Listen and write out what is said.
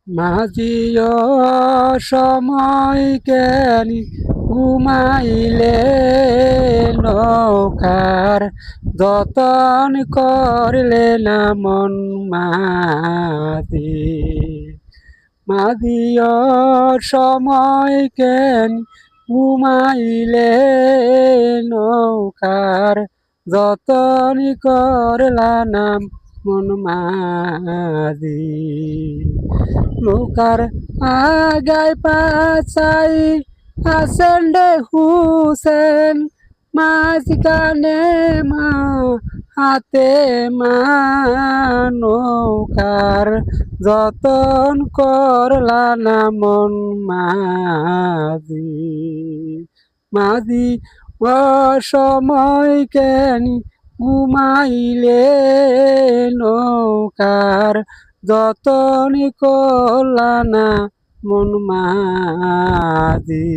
মাঝিও সময় কেন ঘুমাইলে নৌকার যতন করলে না মন মাঝি মাঝিও সময় কেন ঘুমাইলে নৌকার যতন করলা নাম মন মাঝি নৌকার আগায় পাছাই আছেন রে হুসেন মাঝখানে মা হাতে মা নৌকার যতন করলা না মন মাঝি মাঝি অসময় কেন ঘুমাইলে নৌকার যতন করলা না মন মাঝি।